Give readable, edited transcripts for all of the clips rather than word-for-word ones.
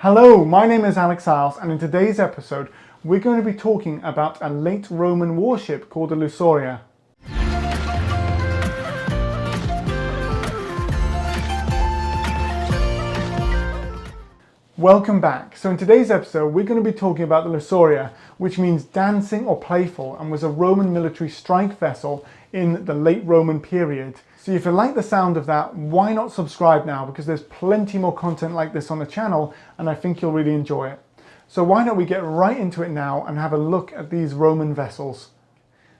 Hello, my name is Alex Isles, and in today's episode we're going to be talking about a late Roman warship called the Lusoria. Welcome back. So in today's episode we're going to be talking about the Lusoria, which means dancing or playful, and was a Roman military strike vessel in the late Roman period. So if you like the sound of that, why not subscribe now, because there's plenty more content like this on the channel and I think you'll really enjoy it. So why don't we get right into it now and have a look at these Roman vessels.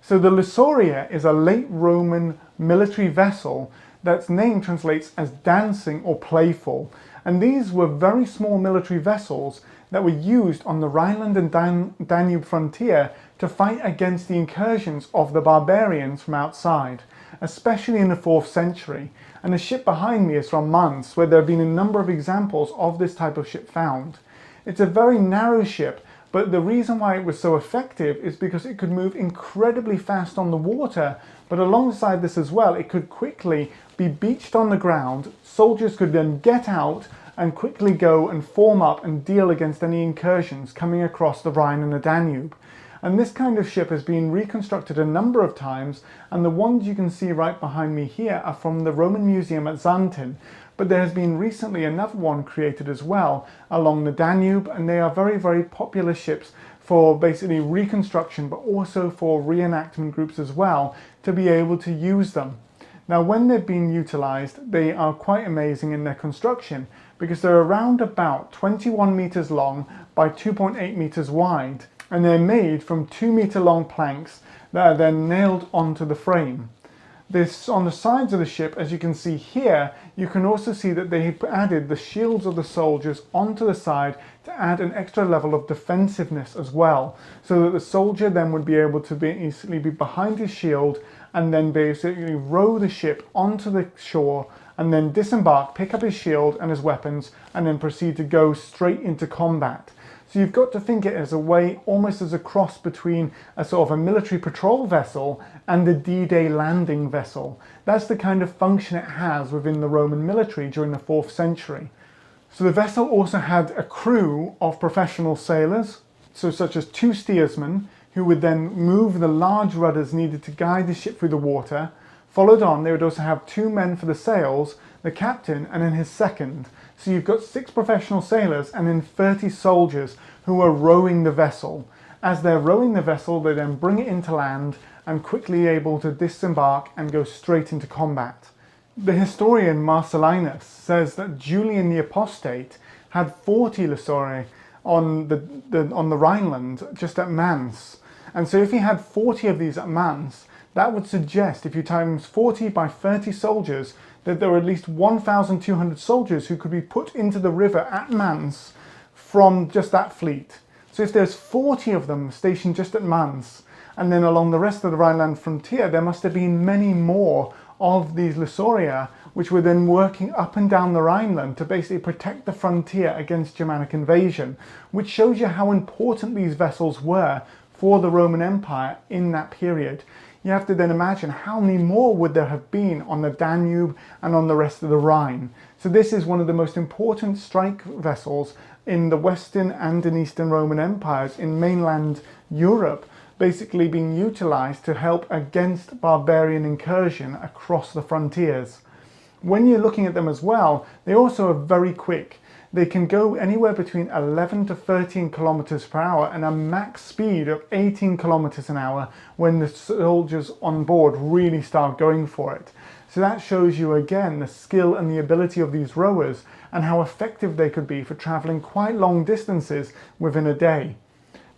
So the Lusoria is a late Roman military vessel that's name translates as dancing or playful. And these were very small military vessels that were used on the Rhine and Danube frontier to fight against the incursions of the barbarians from outside, especially in the 4th century. And the ship behind me is from Mainz, where there have been a number of examples of this type of ship found. It's a very narrow ship, but the reason why it was so effective is because it could move incredibly fast on the water, but alongside this as well, it could quickly be beached on the ground. Soldiers could then get out and quickly go and form up and deal against any incursions coming across the Rhine and the Danube. And this kind of ship has been reconstructed a number of times, and the ones you can see right behind me here are from the Roman Museum at Xanten. But there has been recently another one created as well along the Danube, and they are very, very popular ships for basically reconstruction, but also for reenactment groups as well, to be able to use them. Now, when they've been utilized, they are quite amazing in their construction, because they're around about 21 meters long by 2.8 meters wide, and they're made from 2-meter long planks that are then nailed onto the frame. This, on the sides of the ship, as you can see here, you can also see that they added the shields of the soldiers onto the side to add an extra level of defensiveness as well, so that the soldier then would be able to easily be behind his shield and then basically row the ship onto the shore and then disembark, pick up his shield and his weapons, and then proceed to go straight into combat. So you've got to think it as a way, almost as a cross between a sort of a military patrol vessel and a D-Day landing vessel. That's the kind of function it has within the Roman military during the 4th century. So the vessel also had a crew of professional sailors, so such as 2 steersmen, who would then move the large rudders needed to guide the ship through the water. Followed on, they would also have 2 men for the sails, the captain and then his second. So you've got 6 professional sailors and then 30 soldiers who are rowing the vessel. As they're rowing the vessel, they then bring it into land and quickly able to disembark and go straight into combat. The historian Marcellinus says that Julian the Apostate had 40 Lusoria on the Rhineland, just at Mainz. And so if he had 40 of these at Mainz, that would suggest, if you times 40 by 30 soldiers, that there were at least 1,200 soldiers who could be put into the river at Mainz from just that fleet. So if there's 40 of them stationed just at Mainz, and then along the rest of the Rhineland frontier, there must have been many more of these Lusoria, which were then working up and down the Rhineland to basically protect the frontier against Germanic invasion, which shows you how important these vessels were for the Roman Empire in that period. You have to then imagine how many more would there have been on the Danube and on the rest of the Rhine. So this is one of the most important strike vessels in the Western and in Eastern Roman empires in mainland Europe, basically being utilized to help against barbarian incursion across the frontiers. When you're looking at them as well, they also are very quick. They can go anywhere between 11 to 13 kilometers per hour and a max speed of 18 kilometers an hour when the soldiers on board really start going for it. So that shows you again the skill and the ability of these rowers and how effective they could be for traveling quite long distances within a day.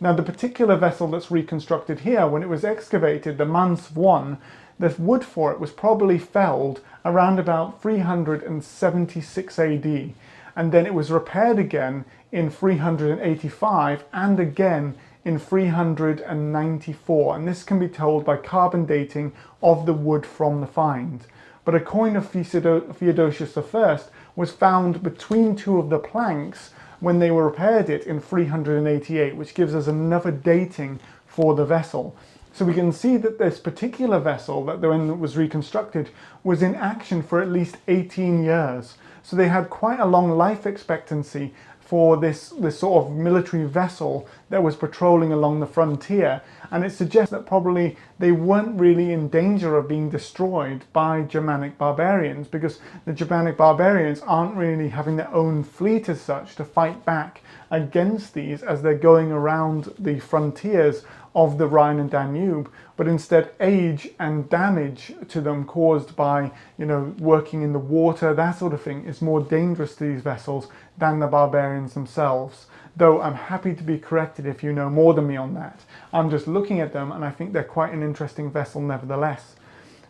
Now, the particular vessel that's reconstructed here, when it was excavated, the Mainz 1, the wood for it was probably felled around about 376 AD. And then it was repaired again in 385 and again in 394. And this can be told by carbon dating of the wood from the find. But a coin of Theodosius I was found between 2 of the planks when they were repaired it in 388, which gives us another dating for the vessel. So we can see that this particular vessel, that when it was reconstructed, was in action for at least 18 years. So they had quite a long life expectancy for this sort of military vessel that was patrolling along the frontier, and it suggests that probably they weren't really in danger of being destroyed by Germanic barbarians, because the Germanic barbarians aren't really having their own fleet as such to fight back against these as they're going around the frontiers of the Rhine and Danube, but instead age and damage to them caused by, working in the water, that sort of thing, is more dangerous to these vessels than the barbarians themselves. Though I'm happy to be corrected if you know more than me on that. I'm just looking at them and I think they're quite an interesting vessel nevertheless.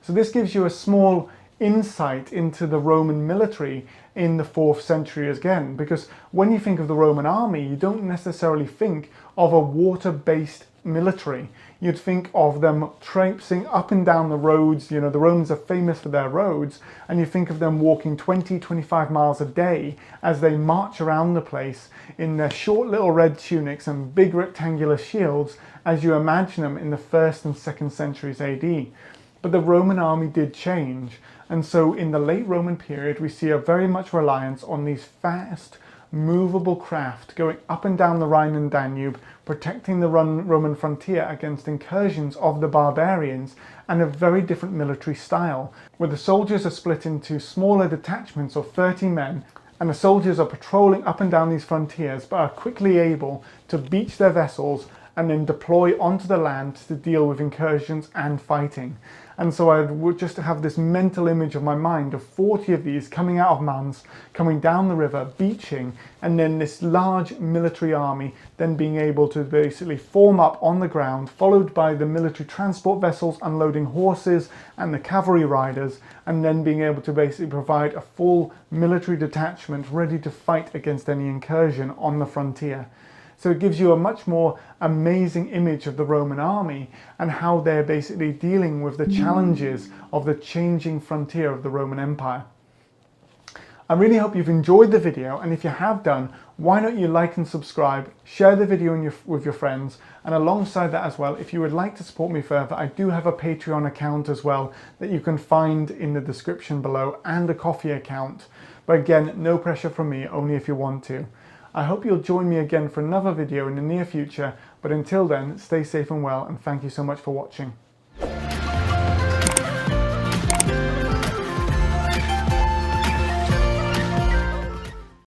So this gives you a small insight into the Roman military in the 4th century again, because when you think of the Roman army, you don't necessarily think of a water-based military. You'd think of them traipsing up and down the roads. The Romans are famous for their roads, and you think of them walking 20-25 miles a day as they march around the place in their short little red tunics and big rectangular shields as you imagine them in the 1st and 2nd centuries AD. But the Roman army did change, and so in the late Roman period we see a very much reliance on these fast, movable craft going up and down the Rhine and Danube, protecting the Roman frontier against incursions of the barbarians, and a very different military style, where the soldiers are split into smaller detachments of 30 men, and the soldiers are patrolling up and down these frontiers but are quickly able to beach their vessels and then deploy onto the land to deal with incursions and fighting. And so I would just have this mental image of my mind of 40 of these coming out of Mons, coming down the river, beaching, and then this large military army then being able to basically form up on the ground, followed by the military transport vessels unloading horses and the cavalry riders, and then being able to basically provide a full military detachment ready to fight against any incursion on the frontier. So it gives you a much more amazing image of the Roman army and how they're basically dealing with the challenges of the changing frontier of the Roman Empire. I really hope you've enjoyed the video, and if you have done, why don't you like and subscribe, share the video with your friends, and alongside that as well, if you would like to support me further, I do have a Patreon account as well that you can find in the description below, and a Ko-fi account. But again, no pressure from me, only if you want to. I hope you'll join me again for another video in the near future, but until then, stay safe and well, and thank you so much for watching.